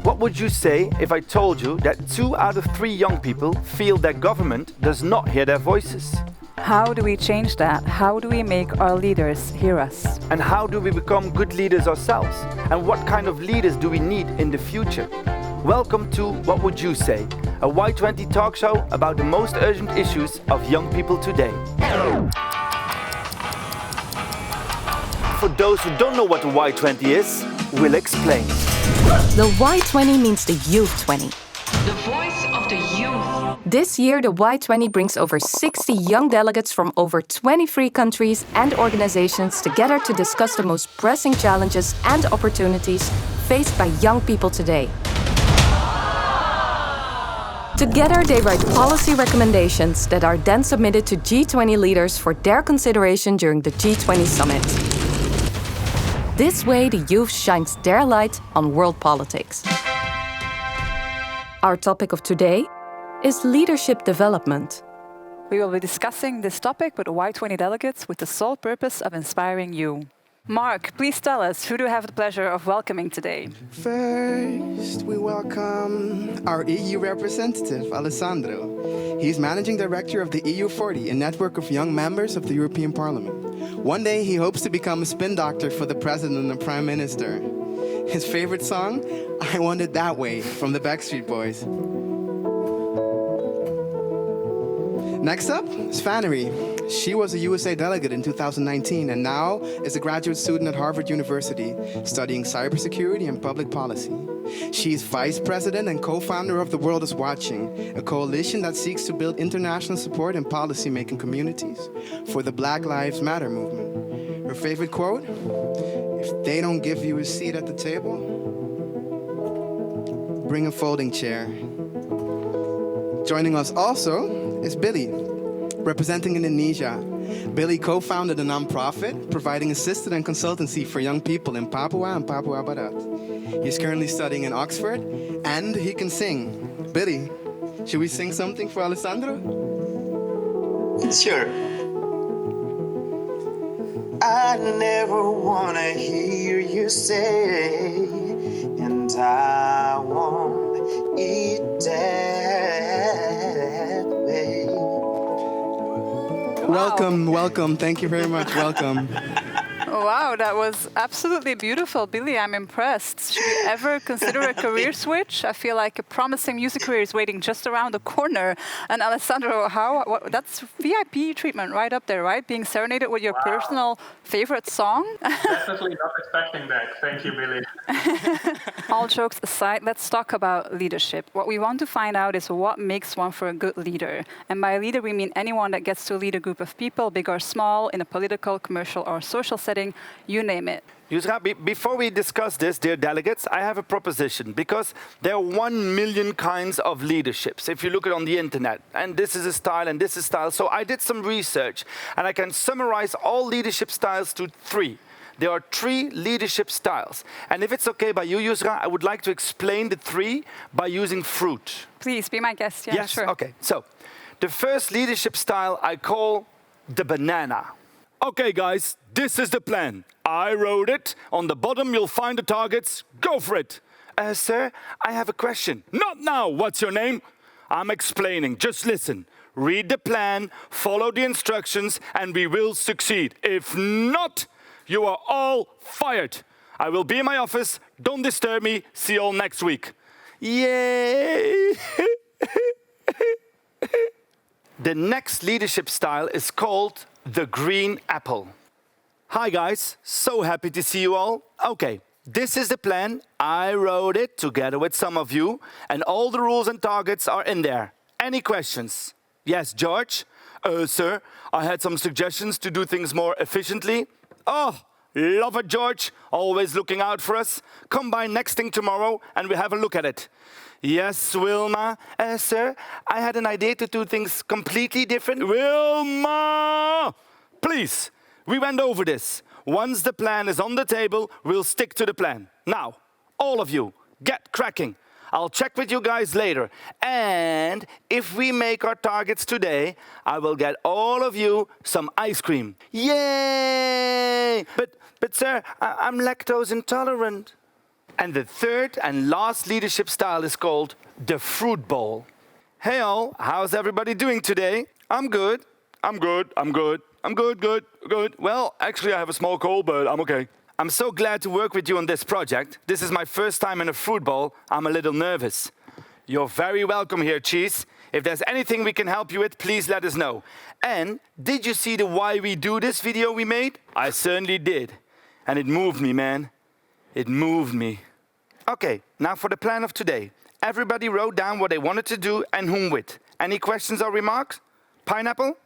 What would you say if I told you that 2 out of 3 young people feel that government does not hear their voices? How do we change that? How do we make our leaders hear us? And how do we become good leaders ourselves? And what kind of leaders do we need in the future? Welcome to What Would You Say? A Y20 talk show about the most urgent issues of young people today. For those who don't know what the Y20 is, we'll explain. The Y20 means the Youth 20. The voice of the youth. This year, the Y20 brings over 60 young delegates from over 23 countries and organizations together to discuss the most pressing challenges and opportunities faced by young people today. Together, they write policy recommendations that are then submitted to G20 leaders for their consideration during the G20 summit. This way, the youth shines their light on world politics. Our topic of today is leadership development. We will be discussing this topic with the Y20 delegates with the sole purpose of inspiring you. Mark, please tell us, who do you have the pleasure of welcoming today? First, we welcome our EU representative, Alessandro. He's Managing Director of the EU40, a network of young members of the European Parliament. One day, he hopes to become a spin doctor for the President and the Prime Minister. His favorite song, I Want It That Way, from the Backstreet Boys. Next up is Fannery. She was a USA delegate in 2019 and now is a graduate student at Harvard University studying cybersecurity and public policy. She's vice president and co-founder of The World Is Watching, a coalition that seeks to build international support and policy-making communities for the Black Lives Matter movement. Her favorite quote, "If they don't give you a seat at the table, bring a folding chair." Joining us also is Billy, representing Indonesia. Billy co-founded a nonprofit providing assistance and consultancy for young people in Papua and Papua Barat. He's currently studying in Oxford, and he can sing. Billy, should we sing something for Alessandro? Sure. I never wanna hear you say, and I won't eat that way. Welcome. Thank you very much. Welcome. Wow, that was absolutely beautiful. Billy, I'm impressed. Should you ever consider a career switch? I feel like a promising music career is waiting just around the corner. And Alessandro, that's VIP treatment right up there, right? Being serenaded with your personal favorite song? Definitely not expecting that. Thank you, Billy. All jokes aside, let's talk about leadership. What we want to find out is what makes one for a good leader. And by leader, we mean anyone that gets to lead a group of people, big or small, in a political, commercial, or social setting. You name it. Yusra, before we discuss this, dear delegates, I have a proposition because there are 1 million kinds of leaderships if you look at it on the internet. And this is a style and this is style. So I did some research and I can summarize all leadership styles to 3. There are 3 leadership styles. And if it's okay by you, Yusra, I would like to explain the 3 by using fruit. Please, be my guest. Yeah, yes, sure. Okay. So the first leadership style I call the banana. Okay, guys, this is the plan. I wrote it. On the bottom, you'll find the targets. Go for it. Sir, I have a question. Not now. What's your name? I'm explaining. Just listen. Read the plan, follow the instructions, and we will succeed. If not, you are all fired. I will be in my office. Don't disturb me. See you all next week. Yay! The next leadership style is called the green apple. Hi guys, so happy to see you all. Okay, this is the plan. I wrote it together with some of you, and all the rules and targets are in there. Any questions? Yes, George? Sir, I had some suggestions to do things more efficiently. Oh, love it, George. Always looking out for us. Come by next thing tomorrow and we'll have a look at it. Yes, Wilma. Sir, I had an idea to do things completely different. Wilma! Please, we went over this. Once the plan is on the table, we'll stick to the plan. Now, all of you, get cracking. I'll check with you guys later. And if we make our targets today, I will get all of you some ice cream. Yay! But sir, I'm lactose intolerant. And the third and last leadership style is called the fruit bowl. Hey all, how's everybody doing today? I'm good. Good. Well, actually I have a small cold, but I'm okay. I'm so glad to work with you on this project. This is my first time in a fruit bowl. I'm a little nervous. You're very welcome here, Cheese. If there's anything we can help you with, please let us know. And did you see the Why We Do This video we made? I certainly did. And it moved me, man. It moved me. Okay, now for the plan of today. Everybody wrote down what they wanted to do and whom with. Any questions or remarks? Pineapple?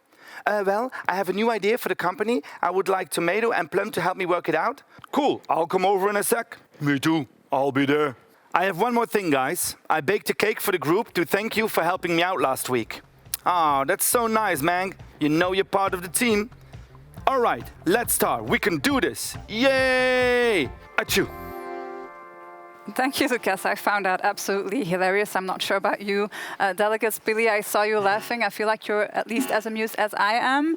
Well, I have a new idea for the company. I would like tomato and plum to help me work it out. Cool, I'll come over in a sec. Me too, I'll be there. I have one more thing, guys. I baked a cake for the group to thank you for helping me out last week. Oh, that's so nice, man. You know you're part of the team. All right, let's start. We can do this. Yay! Achoo! Thank you, Lucas. I found that absolutely hilarious. I'm not sure about you. Delegates, Billy, I saw you laughing. I feel like you're at least as amused as I am.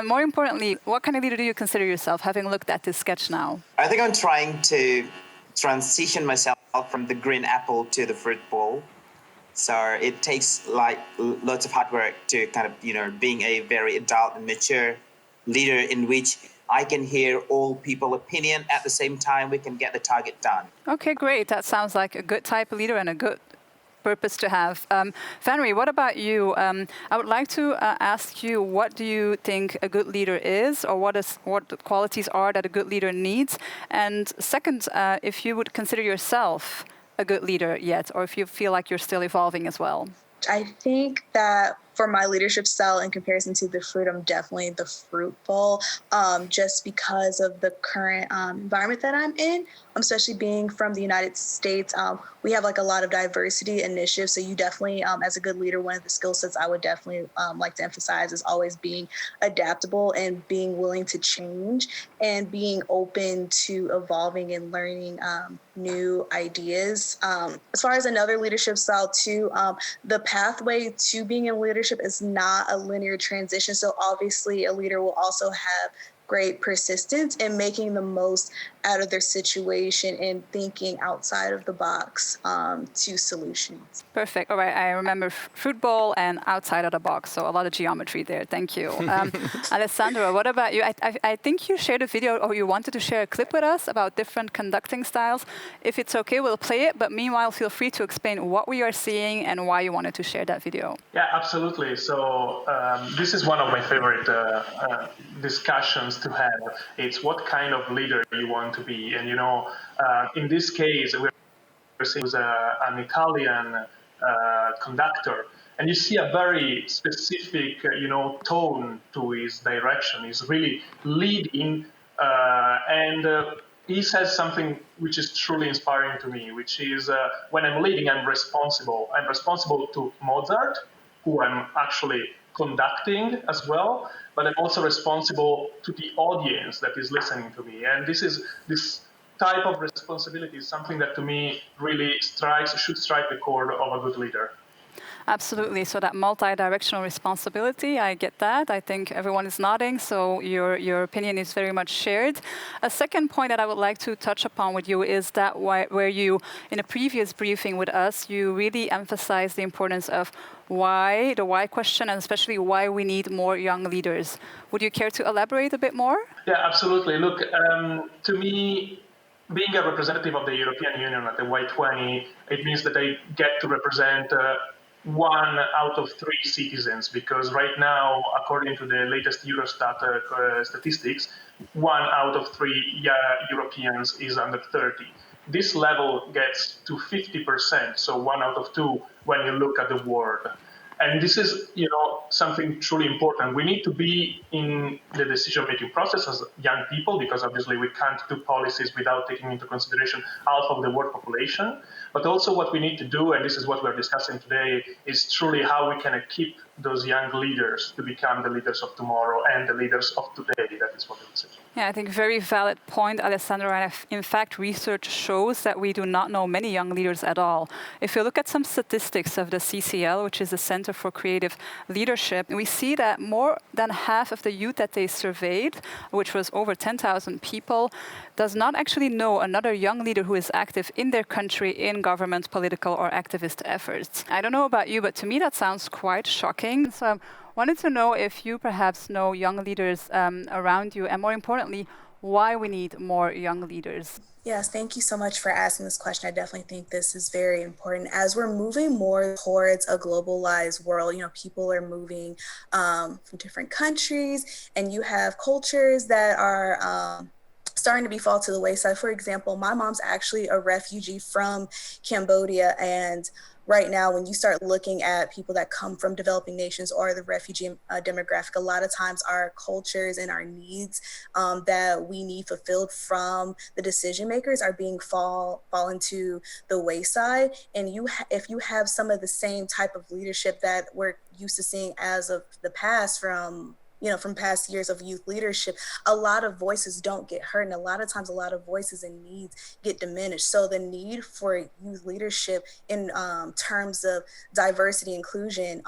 More importantly, what kind of leader do you consider yourself, having looked at this sketch now? I think I'm trying to transition myself from the green apple to the fruit bowl. So it takes like lots of hard work to kind of, being a very adult and mature leader in which I can hear all people's opinion at the same time. We can get the target done. Okay, great. That sounds like a good type of leader and a good purpose to have. Valerie, what about you? I would like to ask you, what do you think a good leader is, or what the qualities are that a good leader needs? And second, if you would consider yourself a good leader yet, or if you feel like you're still evolving as well. I think that for my leadership style in comparison to the fruit, I'm definitely the fruit bowl, just because of the current environment that I'm in, especially being from the United States. We have like a lot of diversity initiatives. So you definitely, as a good leader, one of the skill sets I would definitely like to emphasize is always being adaptable and being willing to change and being open to evolving and learning new ideas. As far as another leadership style too, the pathway to being in leadership is not a linear transition. So obviously a leader will also have great persistence in making the most out of their situation and thinking outside of the box to solutions. Perfect. All right. I remember fruit bowl and outside of the box. So a lot of geometry there. Thank you. Alessandro, what about you? I think you shared a video, or you wanted to share a clip with us about different conducting styles. If it's okay, we'll play it. But meanwhile, feel free to explain what we are seeing and why you wanted to share that video. Yeah, absolutely. So this is one of my favorite discussions to have. It's what kind of leader you want to be. And, in this case, we're seeing an Italian conductor. And you see a very specific, tone to his direction. He's really leading, and he says something which is truly inspiring to me, which is when I'm leading, I'm responsible. I'm responsible to Mozart, who I'm actually conducting as well, but I'm also responsible to the audience that is listening to me. And this type of responsibility is something that to me really should strike the chord of a good leader. Absolutely. So that multi-directional responsibility, I get that. I think everyone is nodding, so your opinion is very much shared. A second point that I would like to touch upon with you is that where you, in a previous briefing with us, you really emphasized the importance of why, the why question, and especially why we need more young leaders. Would you care to elaborate a bit more? Yeah, absolutely. Look, to me, being a representative of the European Union at the Y20, it means that I get to represent 1 out of 3 citizens, because right now, according to the latest Eurostat statistics, 1 out of 3 Europeans is under 30. This level gets to 50%, so 1 out of 2 when you look at the world. And this is, something truly important. We need to be in the decision-making process as young people, because obviously we can't do policies without taking into consideration half of the world population. But also what we need to do, and this is what we're discussing today, is truly how we can equip those young leaders to become the leaders of tomorrow and the leaders of today. That is what it is. Yeah, I think very valid point, Alessandro. And in fact, research shows that we do not know many young leaders at all. If you look at some statistics of the CCL, which is the Center for Creative Leadership, we see that more than half of the youth that they surveyed, which was over 10,000 people, does not actually know another young leader who is active in their country in government, political, or activist efforts. I don't know about you, but to me that sounds quite shocking. So wanted to know if you perhaps know young leaders around you, and more importantly, why we need more young leaders. Yes, thank you so much for asking this question. I definitely think this is very important. As we're moving more towards a globalized world, people are moving from different countries, and you have cultures that are starting to be fall to the wayside. For example, my mom's actually a refugee from Cambodia, and right now, when you start looking at people that come from developing nations or the refugee demographic, a lot of times our cultures and our needs that we need fulfilled from the decision makers are being fallen to the wayside. And if you have some of the same type of leadership that we're used to seeing as of the past from past years of youth leadership, a lot of voices don't get heard. And a lot of times, a lot of voices and needs get diminished. So the need for youth leadership in terms of diversity, inclusion,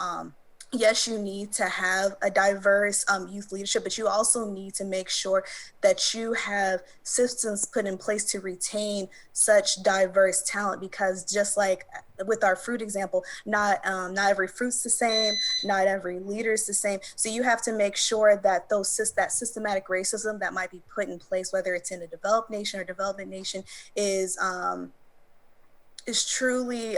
yes, you need to have a diverse youth leadership, but you also need to make sure that you have systems put in place to retain such diverse talent, because just like with our fruit example, not every fruit's the same, not every leader is the same. So you have to make sure that that systematic racism that might be put in place, whether it's in a developed nation or development nation, is truly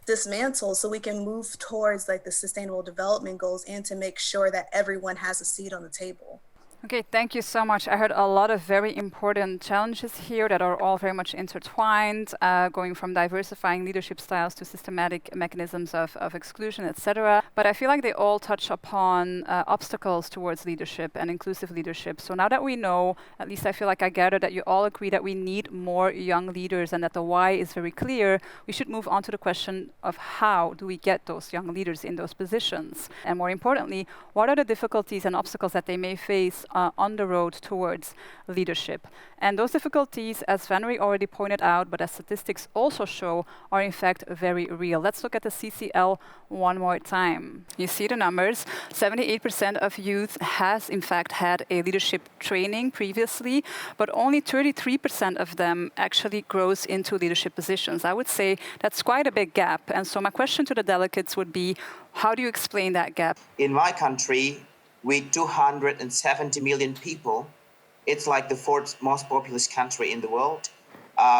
dismantled, so we can move towards like the sustainable development goals and to make sure that everyone has a seat on the table. Okay, thank you so much. I heard a lot of very important challenges here that are all very much intertwined, going from diversifying leadership styles to systematic mechanisms of exclusion, etc. But I feel like they all touch upon obstacles towards leadership and inclusive leadership. So now that we know, at least I feel like I gather that you all agree that we need more young leaders and that the why is very clear, we should move on to the question of how do we get those young leaders in those positions? And more importantly, what are the difficulties and obstacles that they may face on the road towards leadership? And those difficulties, as Valerie already pointed out, but as statistics also show, are in fact very real. Let's look at the CCL one more time. You see the numbers. 78% of youth has in fact had a leadership training previously, but only 33% of them actually grows into leadership positions. I would say that's quite a big gap. And so my question to the delegates would be, how do you explain that gap? In my country, with 270 million people, it's like the fourth most populous country in the world,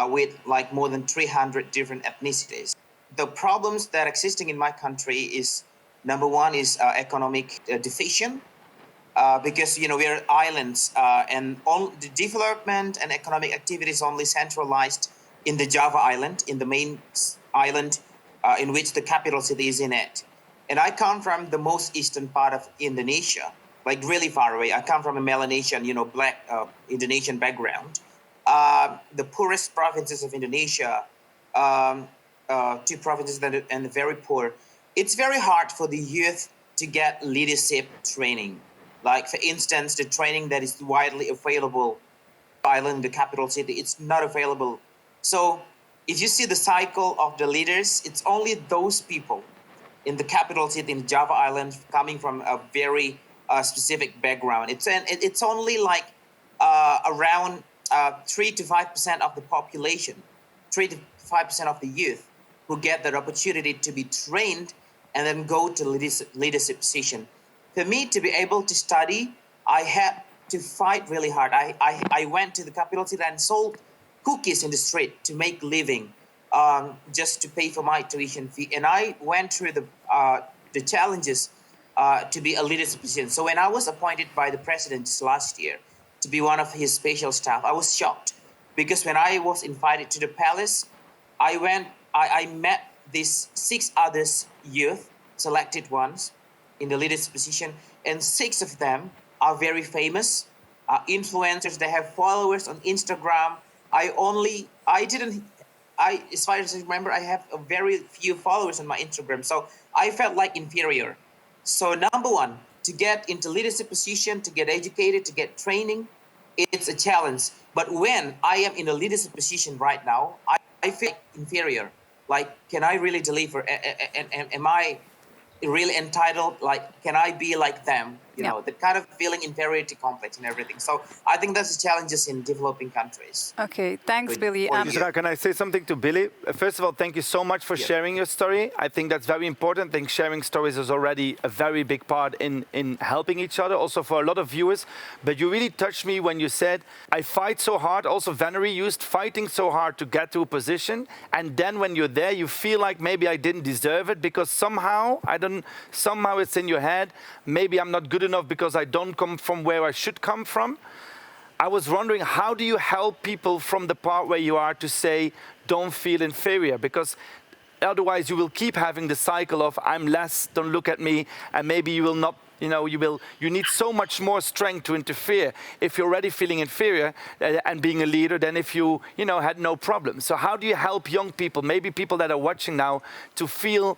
with like more than 300 different ethnicities. The problems that are existing in my country is, number one is economic deficient, because we are islands, and all the development and economic activities only centralized in the Java island, in the main island in which the capital city is in it. And I come from the most eastern part of Indonesia, like really far away. I come from a Melanesian, black Indonesian background. The poorest provinces of Indonesia, two provinces that are very poor. It's very hard for the youth to get leadership training. Like, for instance, the training that is widely available in the capital city, it's not available. So if you see the cycle of the leaders, it's only those people in the capital city in Java Island coming from a very specific background. It's only like around 3 to 5% of the population, 3 to 5% of the youth who get that opportunity to be trained and then go to leadership position. For me to be able to study, I had to fight really hard. I went to the capital city and sold cookies in the street to make living, just to pay for my tuition fee. And I went through the challenges to be a leadership position. So when I was appointed by the president last year to be one of his special staff, I was shocked, because when I was invited to the palace, I met these 6 others youth, selected ones, in the leadership position, and 6 of them are very famous influencers. They have followers on Instagram. As far as I remember, I have a very few followers on my Instagram. So I felt like inferior. So number one, to get into leadership position, to get educated, to get training, it's a challenge. But when I am in a leadership position right now, I feel inferior. Like, can I really deliver? And am I really entitled? Like, can I be like them? You know, the kind of feeling inferiority complex and everything. So I think that's the challenges in developing countries. Okay, thanks, Billy. Yusra, can I say something to Billy? First of all, thank you so much for sharing your story. I think that's very important. I think sharing stories is already a very big part in helping each other, also for a lot of viewers. But you really touched me when you said, I fight so hard. Also, Valerie used fighting so hard to get to a position. And then when you're there, you feel like maybe I didn't deserve it because somehow it's in your head, maybe I'm not good enough because I don't come from where I should come from. I was wondering, how do you help people from the part where you are to say, don't feel inferior? Because otherwise you will keep having the cycle of, I'm less, don't look at me, and maybe you will not, you need so much more strength to interfere if you're already feeling inferior and being a leader than if you had no problem. So how do you help young people, maybe people that are watching now, to feel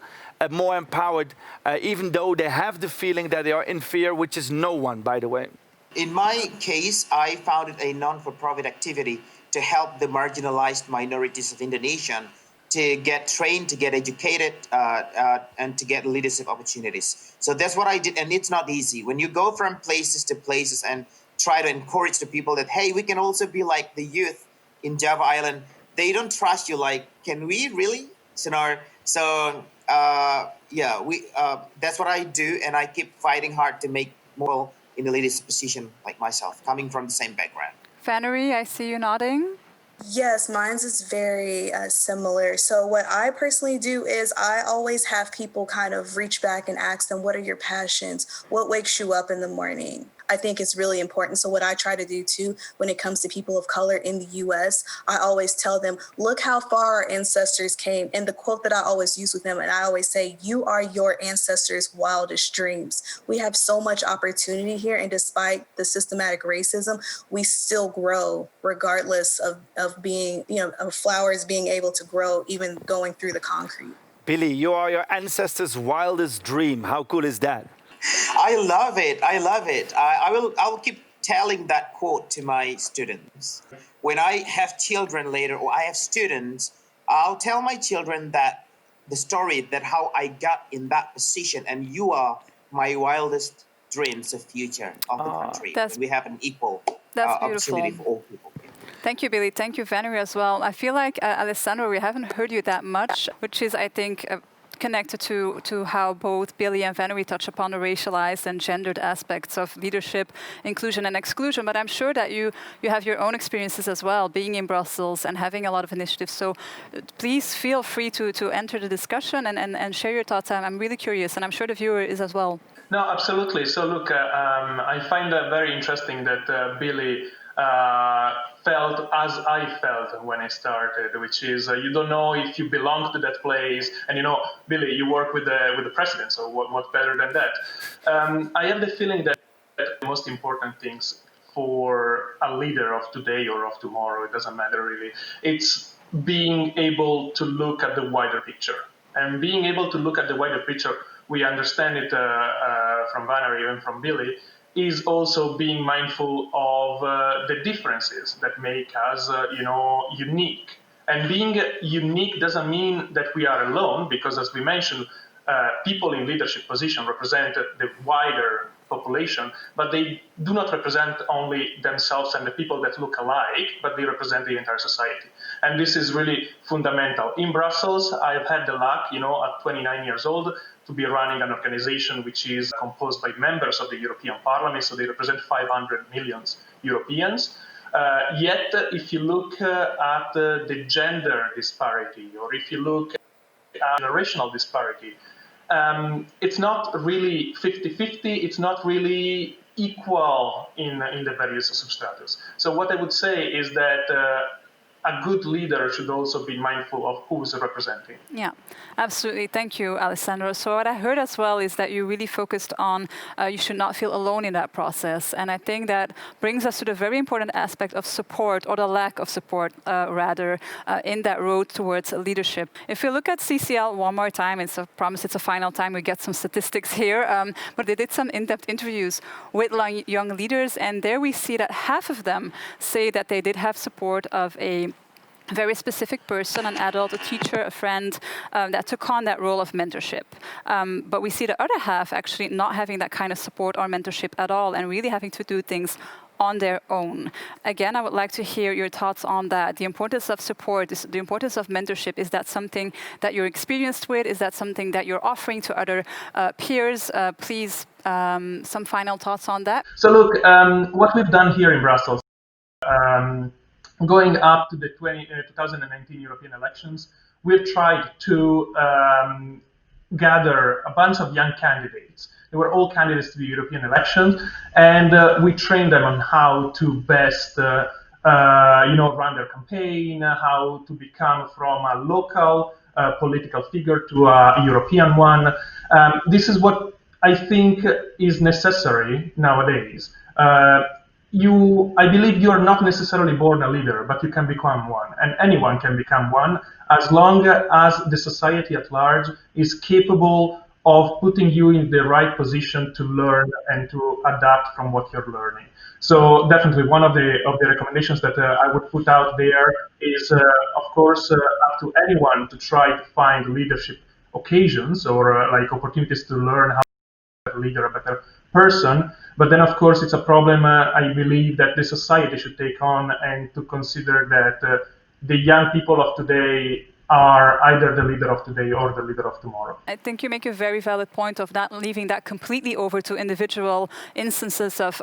more empowered, even though they have the feeling that they are inferior, which is no one, by the way? In my case, I founded a non-for-profit activity to help the marginalized minorities of Indonesia to get trained, to get educated, and to get leadership opportunities. So that's what I did, and it's not easy. When you go from places to places and try to encourage the people that, hey, we can also be like the youth in Java Island, they don't trust you. Like, can we really? So that's what I do, and I keep fighting hard to make more in the leadership position like myself, coming from the same background. Valerie, I see you nodding. Yes, mine's is very similar. So what I personally do is I always have people kind of reach back and ask them, what are your passions? What wakes you up in the morning? I think it's really important. So what I try to do too, when it comes to people of color in the US, I always tell them, look how far our ancestors came. And the quote that I always use with them, and I always say, you are your ancestors' wildest dreams. We have so much opportunity here. And despite the systematic racism, we still grow regardless of being, of flowers being able to grow, even going through the concrete. Billy, you are your ancestors' wildest dream. How cool is that? I love it. I will keep telling that quote to my students. When I have children later, or I have students, I'll tell my children that the story, that how I got in that position, and you are my wildest dreams of future of the country. We have an equal opportunity for all people. Thank you, Billy. Thank you, Valerie, as well. I feel like, Alessandro, we haven't heard you that much, which is, I think, connected to how both Billy and Valerie touch upon the racialized and gendered aspects of leadership, inclusion and exclusion. But I'm sure that you have your own experiences as well, being in Brussels and having a lot of initiatives. So please feel free to enter the discussion and share your thoughts. I'm really curious, and I'm sure the viewer is as well. No, absolutely. So look, I find that very interesting that Billy felt as I felt when I started, which is you don't know if you belong to that place. And Billy, you work with the president, so what better than that? I have the feeling that the most important things for a leader of today or of tomorrow, it doesn't matter really, it's being able to look at the wider picture. And being able to look at the wider picture, we understand it from Valerie and from Billy, is also being mindful of the differences that make us, unique. And being unique doesn't mean that we are alone, because as we mentioned, people in leadership position represent the wider population, but they do not represent only themselves and the people that look alike, but they represent the entire society. And this is really fundamental. In Brussels, I've had the luck, at 29 years old, to be running an organization which is composed by members of the European Parliament, so they represent 500 million Europeans. Yet, if you look at the gender disparity, or if you look at generational disparity, it's not really 50-50, it's not really equal in the various substratas. So what I would say is that a good leader should also be mindful of who's representing. Yeah, absolutely. Thank you, Alessandro. So what I heard as well is that you really focused on you should not feel alone in that process. And I think that brings us to the very important aspect of support, or the lack of support, rather, in that road towards leadership. If you look at CCL one more time, it's a promise, it's a final time, we get some statistics here, but they did some in-depth interviews with young leaders, and there we see that half of them say that they did have support of a very specific person, an adult, a teacher, a friend, that took on that role of mentorship. But we see the other half actually not having that kind of support or mentorship at all, and really having to do things on their own. Again, I would like to hear your thoughts on that. The importance of support, the importance of mentorship, is that something that you're experienced with? Is that something that you're offering to other peers? Please, some final thoughts on that. So look, what we've done here in Brussels, going up to the 2019 European elections, we've tried to gather a bunch of young candidates. They were all candidates to the European elections, and we trained them on how to best run their campaign, how to become from a local political figure to a European one. This is what I think is necessary nowadays. I believe you are not necessarily born a leader, but you can become one, and anyone can become one as long as the society at large is capable of putting you in the right position to learn and to adapt from what you're learning. So definitely one of the recommendations that I would put out there is, of course, up to anyone to try to find leadership occasions or like opportunities to learn how to be a better leader, a better person. But then, of course, it's a problem I believe that the society should take on, and to consider that the young people of today are either the leader of today or the leader of tomorrow. I think you make a very valid point of not leaving that completely over to individual instances of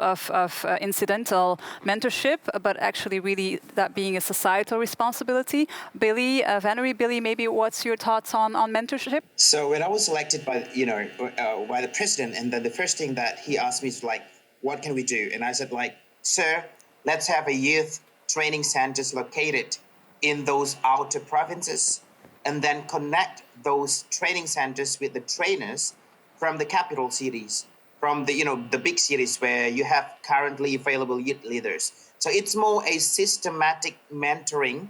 incidental mentorship, but actually really that being a societal responsibility. Billy, Valerie, Billy, maybe what's your thoughts on mentorship? So when I was elected by by the president, and then the first thing that he asked me is like, what can we do? And I said like, sir, let's have a youth training centers located in those outer provinces, and then connect those training centers with the trainers from the capital cities, from the big cities where you have currently available youth leaders. So it's more a systematic mentoring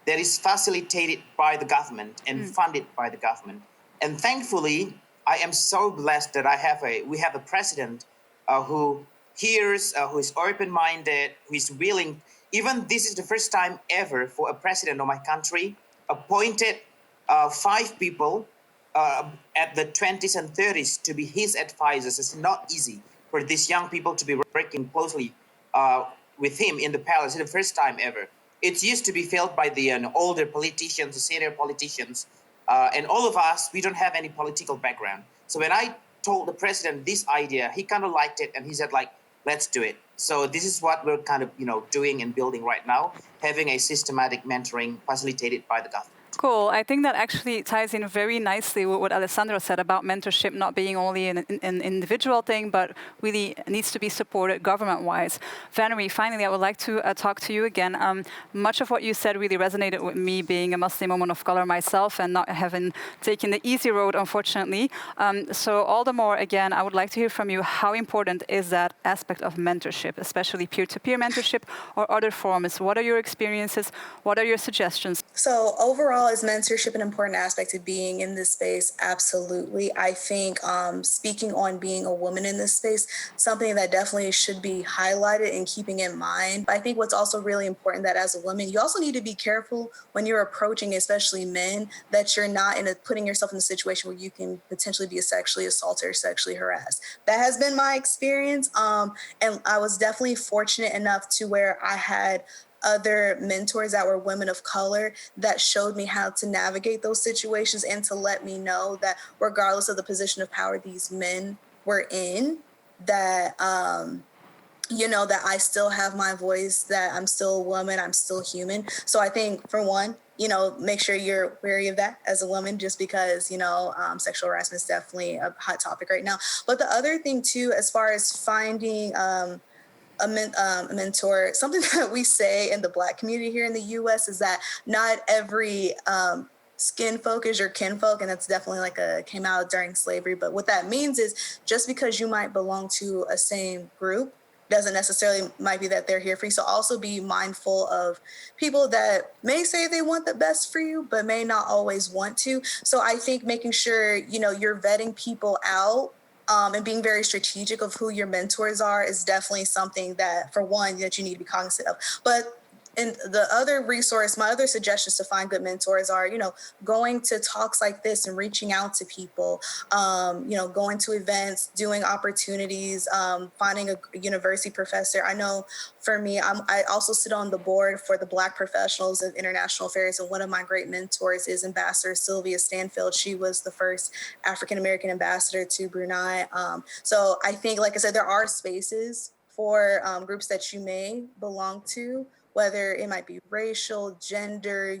that is facilitated by the government and funded by the government. And thankfully, I am so blessed that we have a president who hears, who is open-minded, who is willing. Even this is the first time ever for a president of my country appointed 5 people at the 20s and 30s to be his advisors. It's not easy for these young people to be working closely with him in the palace. It's the first time ever. It used to be felt by the older politicians, the senior politicians, and all of us, we don't have any political background. So when I told the president this idea, he kind of liked it, and he said like, let's do it. So this is what we're kind of doing and building right now, having a systematic mentoring facilitated by the government. Cool. I think that actually ties in very nicely with what Alessandro said about mentorship not being only an individual thing, but really needs to be supported government-wise. Valerie, finally, I would like to talk to you again. Much of what you said really resonated with me, being a Muslim woman of color myself and not having taken the easy road, unfortunately. So all the more, again, I would like to hear from you, how important is that aspect of mentorship, especially peer-to-peer mentorship or other forms? What are your experiences? What are your suggestions? So overall, is mentorship an important aspect of being in this space? Absolutely. I think speaking on being a woman in this space, something that definitely should be highlighted and keeping in mind. But I think what's also really important that as a woman, you also need to be careful when you're approaching, especially men, that you're not putting yourself in a situation where you can potentially be sexually assaulted or sexually harassed. That has been my experience. And I was definitely fortunate enough to where I had other mentors that were women of color that showed me how to navigate those situations and to let me know that regardless of the position of power these men were in, that, that I still have my voice, that I'm still a woman, I'm still human. So I think for one, make sure you're wary of that as a woman, just because, sexual harassment is definitely a hot topic right now. But the other thing too, as far as finding, a mentor, something that we say in the Black community here in the U.S. is that not every skin folk is your kinfolk, and that's definitely came out during slavery. But what that means is just because you might belong to a same group doesn't necessarily might be that they're here for you. So also be mindful of people that may say they want the best for you, but may not always want to. So I think making sure, you're vetting people out and being very strategic of who your mentors are is definitely something that, for one, that you need to be cognizant of. But and the other resource, my other suggestions to find good mentors are, going to talks like this and reaching out to people, going to events, doing opportunities, finding a university professor. I know for me, I also sit on the board for the Black Professionals of International Affairs. And one of my great mentors is Ambassador Sylvia Stanfield. She was the first African-American ambassador to Brunei. So I think, like I said, there are spaces for groups that you may belong to, whether it might be racial, gender,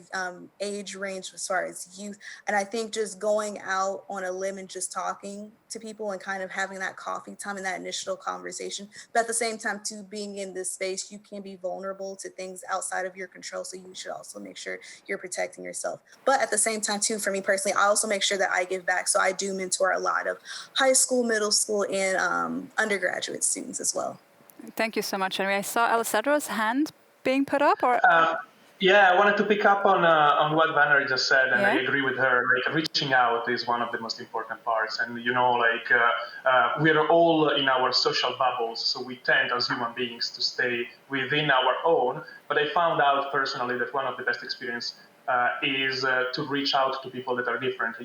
age range as far as youth. And I think just going out on a limb and just talking to people and kind of having that coffee time and that initial conversation. But at the same time, too, being in this space, you can be vulnerable to things outside of your control. So you should also make sure you're protecting yourself. But at the same time, too, for me personally, I also make sure that I give back. So I do mentor a lot of high school, middle school, and undergraduate students as well. Thank you so much, Henry. I saw Alessandro's hand being put up, or I wanted to pick up on what Valerie just said, and I agree with her. Reaching out is one of the most important parts, and we're all in our social bubbles, so we tend as human beings to stay within our own. But I found out personally that one of the best experience is to reach out to people that are different.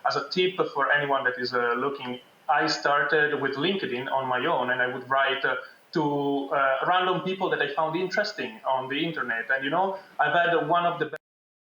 As a tip for anyone that is looking, I started with LinkedIn on my own, and I would write to random people that I found interesting on the internet. And, I've had one of the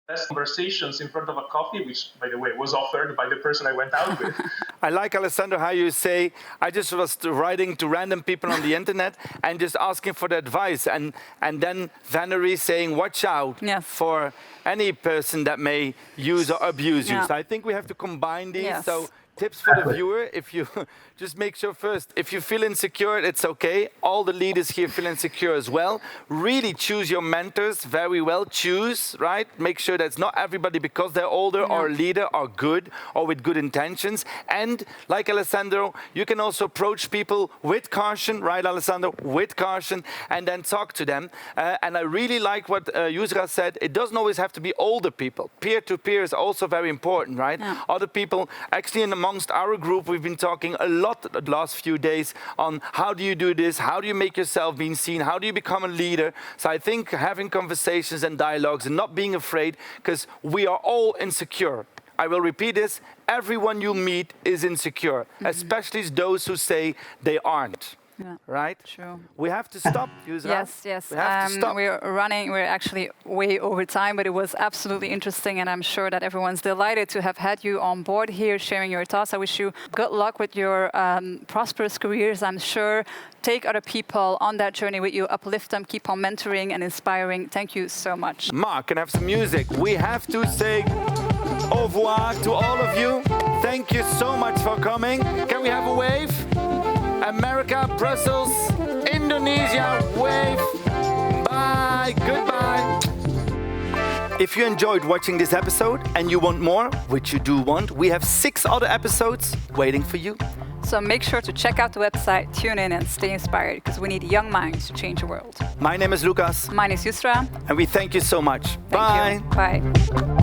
best conversations in front of a coffee, which, by the way, was offered by the person I went out with. I like, Alessandro, how you say, I just was writing to random people on the internet and just asking for the advice. And then Valerie saying, watch out for any person that may use or abuse you. So I think we have to combine these. So tips for the viewer, if you just make sure first, if you feel insecure, it's okay. All the leaders here feel insecure as well. Really choose your mentors very well. Choose, right? Make sure that it's not everybody because they're older or a leader are good or with good intentions. And like Alessandro, you can also approach people with caution, right, Alessandro? With caution, and then talk to them. And I really like what Yusra said. It doesn't always have to be older people. Peer-to-peer is also very important, right? Other people, actually amongst our group, we've been talking a lot the last few days on how do you do this, how do you make yourself being seen, how do you become a leader. So I think having conversations and dialogues and not being afraid, because we are all insecure. I will repeat this, everyone you meet is insecure, especially those who say they aren't. Right? True. We have to stop, Yusra. Yes. We have to stop. We're actually way over time, but it was absolutely interesting, and I'm sure that everyone's delighted to have had you on board here sharing your thoughts. I wish you good luck with your prosperous careers. I'm sure take other people on that journey with you, uplift them, keep on mentoring and inspiring. Thank you so much. Mark, can I have some music? We have to say au revoir to all of you. Thank you so much for coming. Can we have a wave? America, Brussels, Indonesia, wave. Bye, goodbye. If you enjoyed watching this episode and you want more, which you do want, we have 6 other episodes waiting for you. So make sure to check out the website, tune in and stay inspired, because we need young minds to change the world. My name is Lucas. My name is Yusra. And we thank you so much. Thank you. Bye. Bye.